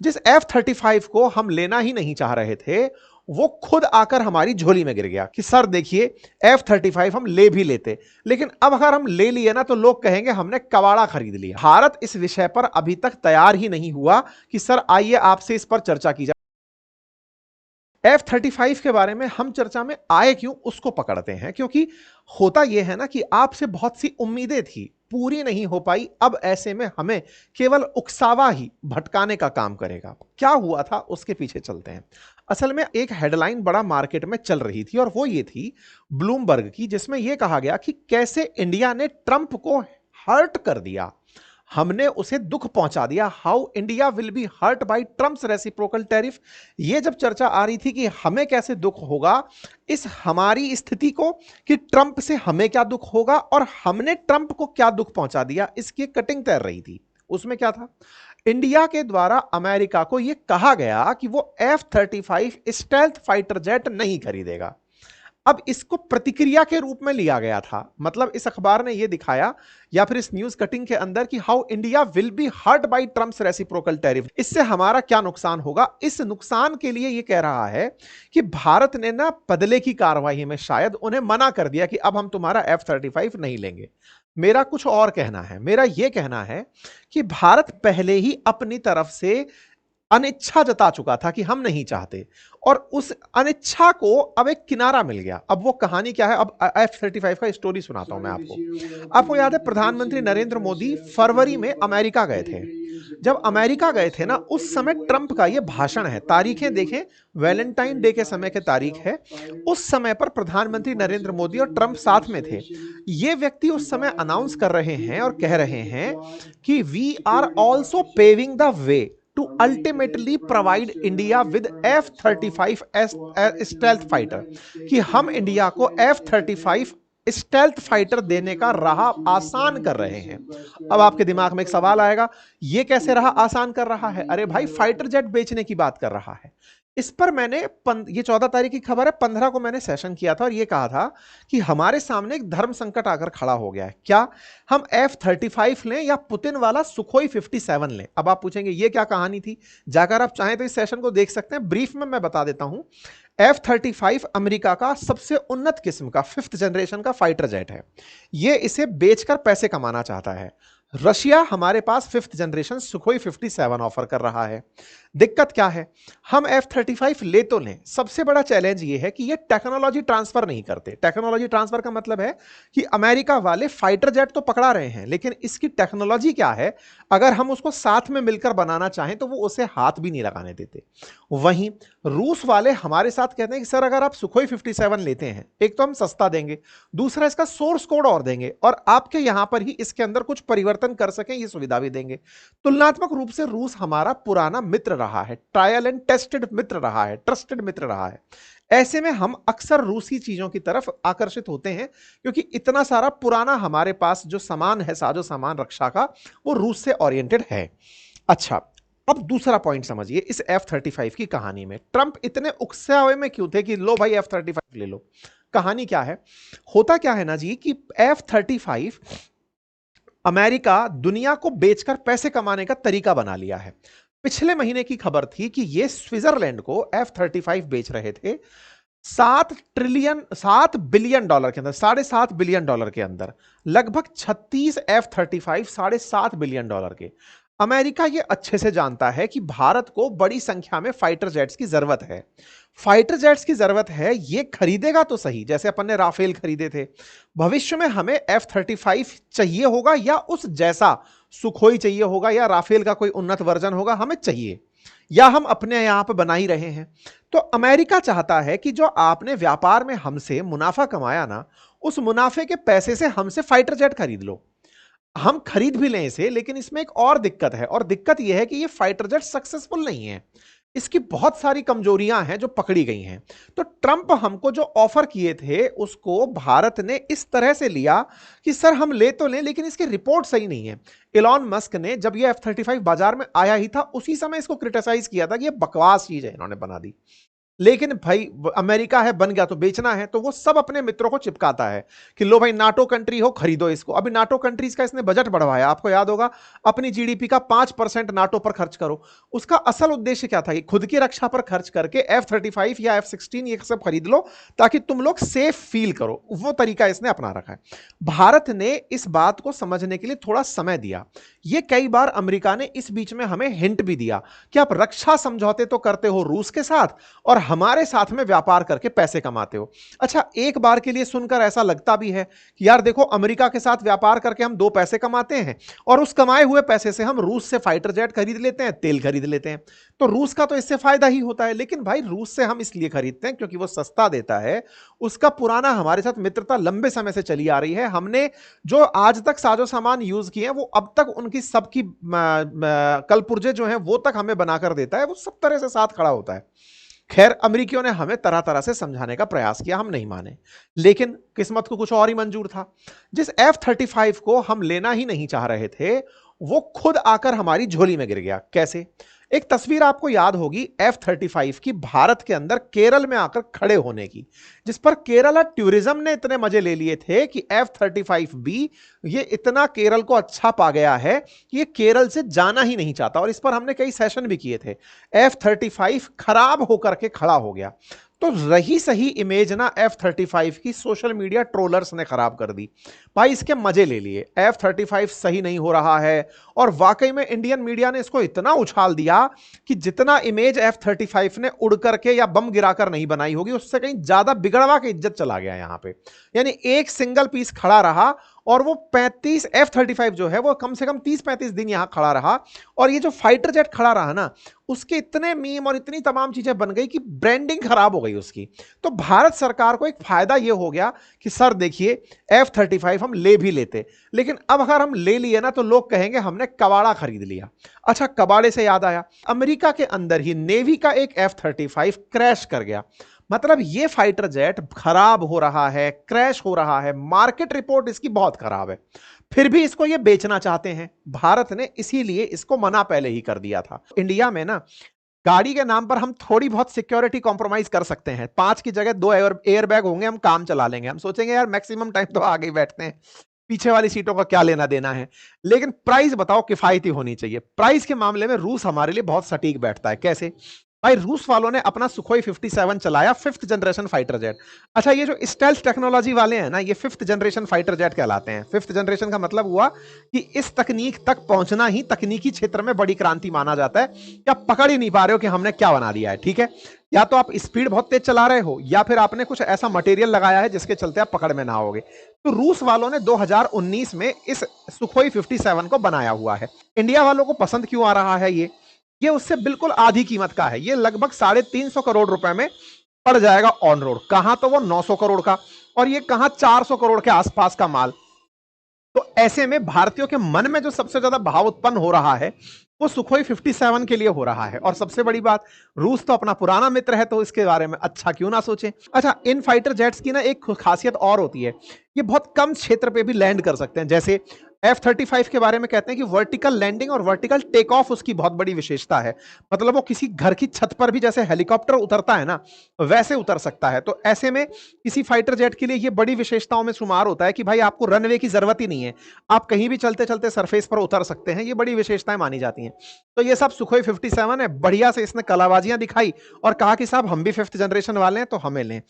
जिस F-35 को हम लेना ही नहीं चाह रहे थे, वो खुद आकर हमारी झोली में गिर गया कि सर देखिए F-35 हम ले भी लेते, लेकिन अब अगर हम ले लिए ना तो लोग कहेंगे हमने कबाड़ा खरीद लिया। भारत इस विषय पर अभी तक तैयार ही नहीं हुआ कि सर आइए आपसे इस पर चर्चा की जाए। F-35 के बारे में हम चर्चा में आए क्यों, उसको पकड़ते हैं। क्योंकि होता यह है ना कि आपसे बहुत सी उम्मीदें थी, पूरी नहीं हो पाई। अब ऐसे में हमें केवल उकसावा ही भटकाने का काम करेगा। क्या हुआ था उसके पीछे चलते हैं। असल में एक हेडलाइन बड़ा मार्केट में चल रही थी और वो ये थी ब्लूमबर्ग की, जिसमें यह कहा गया कि कैसे इंडिया ने ट्रंप को हर्ट कर दिया, हमने उसे दुख पहुंचा दिया। How India will be hurt by Trump's reciprocal tariff. ये जब चर्चा आ रही थी कि हमें कैसे दुख होगा इस हमारी स्थिति को, कि ट्रंप से हमें क्या दुख होगा और हमने ट्रंप को क्या दुख पहुंचा दिया, इसकी कटिंग तैर रही थी। उसमें क्या था, इंडिया के द्वारा अमेरिका को यह कहा गया कि वो F-35 स्टेल्थ फाइटर जेट नहीं खरीदेगा। अब इसको प्रतिक्रिया के रूप में लिया गया था। मतलब इस अखबार ने यह दिखाया या फिर इस न्यूज कटिंग के अंदर कि how India will be hurt by Trump's reciprocal tariff, इससे हमारा क्या नुकसान होगा। इस नुकसान के लिए यह कह रहा है कि भारत ने ना बदले की कार्रवाई में शायद उन्हें मना कर दिया कि अब हम तुम्हारा F-35 नहीं लेंगे। मेरा कुछ और कहना है, मेरा यह कहना है कि भारत पहले ही अपनी तरफ से अनिच्छा जता चुका था कि हम नहीं चाहते, और उस अनिच्छा को अब एक किनारा मिल गया। अब वो कहानी क्या है, अब F-35 का स्टोरी सुनाता हूं मैं आपको। आपको याद है प्रधानमंत्री नरेंद्र मोदी फरवरी में अमेरिका गए थे। जब अमेरिका गए थे ना, उस समय ट्रंप का ये भाषण है, तारीखें देखें, वैलेंटाइन डे के समय के तारीख है। उस समय पर प्रधानमंत्री नरेंद्र मोदी और ट्रंप साथ में थे। ये व्यक्ति उस समय अनाउंस कर रहे हैं और कह रहे हैं कि we are also paving the way to ultimately provide India with F-35 stealth fighter, कि हम इंडिया को F-35 स्टेल्थ फाइटर देने का राह आसान कर रहे हैं। अब आपके दिमाग में एक सवाल आएगा, ये कैसे राह आसान कर रहा है? अरे भाई, फाइटर जेट बेचने की बात कर रहा है। इस पर मैंने ये 14 तारीख की खबर है, 15 को मैंने सेशन किया था और ये कहा था कि हमारे सामने एक धर्म संकट आकर खड़ा हो गया है। क्या हम F-35 लें या पुतिन वाला सुखोई 57 लें? अब आप पूछेंगे ये क्या कहानी थी। जाकर आप चाहें तो इस सेशन को देख सकते हैं। ब्रीफ में मैं बता देता हूं। F-35 अमेरिका का सबसे उन्नत किस्म का 5th जनरेशन का फाइटर जेट है। यह इसे बेचकर पैसे कमाना चाहता है। रशिया हमारे पास 5th जनरेशन सुखोई 57 ऑफर कर रहा है। दिक्कत क्या है, हम F-35 ले तो लें, सबसे बड़ा चैलेंज यह है कि ये टेक्नोलॉजी ट्रांसफर नहीं करते। टेक्नोलॉजी ट्रांसफर का मतलब है कि अमेरिका वाले फाइटर जेट तो पकड़ा रहे हैं, लेकिन इसकी टेक्नोलॉजी क्या है, अगर हम उसको साथ में मिलकर बनाना चाहें तो वो उसे हाथ भी नहीं लगाने देते। वहीं रूस वाले हमारे साथ कहते हैं कि सर अगर आप सुखोई 57 लेते हैं, एक तो हम सस्ता देंगे, दूसरा इसका सोर्स कोड और देंगे, और आपके यहां पर ही इसके अंदर कुछ परिवर्तन कर सकें ये सुविधा भी देंगे। तुलनात्मक रूप से रूस हमारा पुराना मित्र रहा है, ट्रायल एंड टेस्टेड मित्र रहा है, ट्रस्टेड मित्र रहा है। ऐसे में हम अक्सर रूसी चीजों की तरफ आकर्षित होते हैं, क्योंकि इतना सारा पुराना हमारे पास जो सामान है, साजो सामान रक्षा का, वो रूस से ओरिएंटेड है। अच्छा, अब दूसरा पॉइंट समझिए इस F-35 की कहानी में। ट्रंप इतने उकसे हुए में क्यों थे कि लो भाई F-35 ले लो? कहानी क्या है, होता क्या है ना जी कि F-35 अमेरिका दुनिया को बेचकर पैसे कमाने का तरीका बना लिया है। पिछले महीने की खबर थी कि ये स्विट्जरलैंड को F-35 बेच रहे थे 7 बिलियन डॉलर के अंदर, $7.5 बिलियन के अंदर, लगभग 36 F-35 $7.5 बिलियन के। अमेरिका ये अच्छे से जानता है कि भारत को बड़ी संख्या में फाइटर जेट्स की जरूरत है। फाइटर जेट्स की जरूरत है, ये खरीदेगा तो सही, जैसे अपन ने राफेल खरीदे थे। भविष्य में हमें F-35 चाहिए होगा, या उस जैसा सुखोई चाहिए होगा, या राफेल का कोई उन्नत वर्जन होगा, हमें चाहिए, या हम अपने यहां पर बना ही रहे हैं। तो अमेरिका चाहता है कि जो आपने व्यापार में हमसे मुनाफा कमाया ना, उस मुनाफे के पैसे से हमसे फाइटर जेट खरीद लो। हम खरीद भी लें इसे, लेकिन इसमें एक और दिक्कत है, और दिक्कत यह है कि ये फाइटर जेट सक्सेसफुल नहीं है। इसकी बहुत सारी कमजोरियां हैं जो पकड़ी गई हैं। तो ट्रंप हमको जो ऑफर किए थे उसको भारत ने इस तरह से लिया कि सर हम ले तो लें, लेकिन इसकी रिपोर्ट सही नहीं है। इलॉन मस्क ने जब ये F-35 बाजार में आया ही था, उसी समय इसको क्रिटिसाइज किया था कि ये बकवास चीज है, इन्होंने बना दी। लेकिन भाई अमेरिका है, बन गया तो बेचना है, तो वो सब अपने मित्रों को चिपकाता है कि लो भाई नाटो कंट्री हो, खरीदो इसको। अभी नाटो कंट्रीज का इसने बजट बढ़वाया, आपको याद होगा, अपनी जीडीपी का 5% नाटो पर खर्च करो। उसका असल उद्देश्य क्या था कि खुद की रक्षा पर खर्च करके F-35 या F-16 ये सब खरीद लो ताकि तुम लोग सेफ फील करो। वो तरीका इसने अपना रखा है। भारत ने इस बात को समझने के लिए थोड़ा समय दिया। ये कई बार अमेरिका ने इस बीच में हमें हिंट भी दिया कि आप रक्षा समझौते तो करते हो रूस के साथ और हमारे साथ में व्यापार करके पैसे कमाते हो। अच्छा, एक बार के लिए सुनकर ऐसा लगता भी है कि यार देखो, अमेरिका के साथ व्यापार करके हम 2 पैसे कमाते हैं और उस कमाए हुए पैसे से हम रूस से फाइटर जेट खरीद लेते हैं, तेल खरीद लेते हैं, तो रूस का तो इससे फायदा ही होता है। लेकिन भाई रूस से हम इसलिए खरीदते हैं क्योंकि वो सस्ता देता है, उसका पुराना हमारे साथ मित्रता लंबे समय से चली आ रही है, हमने जो आज तक साजो सामान यूज किए हैं वो अब तक उनकी सबकी कलपुर्जे जो हैं वो तक हमें बनाकर देता है, वो सब तरह से साथ खड़ा होता है। खैर, अमेरिकियों ने हमें तरह तरह से समझाने का प्रयास किया, हम नहीं माने, लेकिन किस्मत को कुछ और ही मंजूर था। जिस F-35 को हम लेना ही नहीं चाह रहे थे, वो खुद आकर हमारी झोली में गिर गया। कैसे? एक तस्वीर आपको याद होगी F-35 की भारत के अंदर केरल में आकर खड़े होने की, जिस पर केरला टूरिज्म ने इतने मजे ले लिए थे कि F-35B ये इतना केरल को अच्छा पा गया है कि ये केरल से जाना ही नहीं चाहता, और इस पर हमने कई सेशन भी किए थे। F-35 खराब होकर के खड़ा हो गया, तो रही सही इमेज ना F-35 की सोशल मीडिया ट्रोलर्स ने खराब कर दी। भाई इसके मजे ले लिए, F-35 सही नहीं हो रहा है, और वाकई में इंडियन मीडिया ने इसको इतना उछाल दिया कि जितना इमेज F-35 ने उड़ करके या बम गिराकर नहीं बनाई होगी, उससे कहीं ज्यादा बिगड़वा के इज्जत चला गया यहां पे। यानी एक सिंगल पीस खड़ा रहा और वो 35 F-35 जो है वो कम से कम 30-35 दिन यहां खड़ा रहा, और ये जो फाइटर जेट खड़ा रहा ना, उसके इतने मीम और इतनी तमाम चीजें बन गई कि ब्रांडिंग खराब हो गई उसकी। तो भारत सरकार को एक फायदा ये हो गया कि सर देखिए, F-35 हम ले भी लेते, लेकिन अब अगर हम ले लिए ना तो लोग कहेंगे हमने कबाड़ा खरीद लिया। अच्छा, कबाड़े से याद आया, अमेरिका के अंदर ही नेवी का एक F-35 क्रैश कर गया। मतलब ये फाइटर जेट खराब हो रहा है, क्रैश हो रहा है, मार्केट रिपोर्ट इसकी बहुत खराब है, फिर भी इसको ये बेचना चाहते हैं। भारत ने इसीलिए इसको मना पहले ही कर दिया था। इंडिया में ना गाड़ी के नाम पर हम थोड़ी बहुत सिक्योरिटी कॉम्प्रोमाइज कर सकते हैं, 5 की जगह 2 एयर बैग होंगे, हम काम चला लेंगे, हम सोचेंगे यार मैक्सिमम टाइम तो आगे ही बैठते हैं, पीछे वाली सीटों का क्या लेना देना है। लेकिन प्राइस बताओ किफायती होनी चाहिए। प्राइस के मामले में रूस हमारे लिए बहुत सटीक बैठता है। कैसे? भाई रूस वालों ने अपना सुखोई 57 चलाया, 5th जनरेशन फाइटर जेट। अच्छा, ये जो स्टेल्थ टेक्नोलॉजी वाले हैं ना, ये 5th जनरेशन फाइटर जेट कहलाते हैं। 5th जनरेशन का मतलब हुआ कि इस तकनीक तक पहुंचना ही तकनीकी क्षेत्र में बड़ी क्रांति माना जाता है। क्या पकड़ ही नहीं पा रहे हो कि हमने क्या बना दिया है? ठीक है, या तो आप स्पीड बहुत तेज चला रहे हो, या फिर आपने कुछ ऐसा मटेरियल लगाया है जिसके चलते आप पकड़ में ना आओगे। तो रूस वालों ने 2019 में इस सुखोई 57 को बनाया हुआ है। इंडिया वालों को पसंद क्यों आ रहा है? ये उससे बिल्कुल आधी कीमत का है। ये लगभग 350 करोड़ रुपए में पड़ जाएगा ऑन रोड, कहां तो वो 900 करोड़ का, और ये कहां 400 करोड़ के आसपास का माल। तो ऐसे में भारतीयों के मन में जो सबसे ज्यादा भाव उत्पन्न हो रहा है वो सुखोई 57 के लिए हो रहा है। और सबसे बड़ी बात, रूस तो अपना पुराना मित्र है, तो इसके बारे में अच्छा क्यों ना सोचें। अच्छा, इन फाइटर जेट्स की ना एक खासियत और होती है, ये बहुत कम क्षेत्र पे भी लैंड कर सकते हैं। जैसे F-35 के बारे में कहते हैं कि वर्टिकल लैंडिंग और वर्टिकल टेक ऑफ उसकी बहुत बड़ी विशेषता है। मतलब वो किसी घर की छत पर भी जैसे हेलीकॉप्टर उतरता है ना, वैसे उतर सकता है। तो ऐसे में किसी फाइटर जेट के लिए ये बड़ी विशेषताओं में शुमार होता है कि भाई आपको रनवे की जरूरत ही नहीं है, आप कहीं भी चलते चलते सरफेस पर उतर सकते हैं। ये बड़ी विशेषताएं मानी जाती हैं। तो ये सब सुखोई 57 है, बढ़िया से इसने कलाबाजियां दिखाई और कहा कि साहब हम भी 5th जनरेशन वाले हैं तो हमें लें।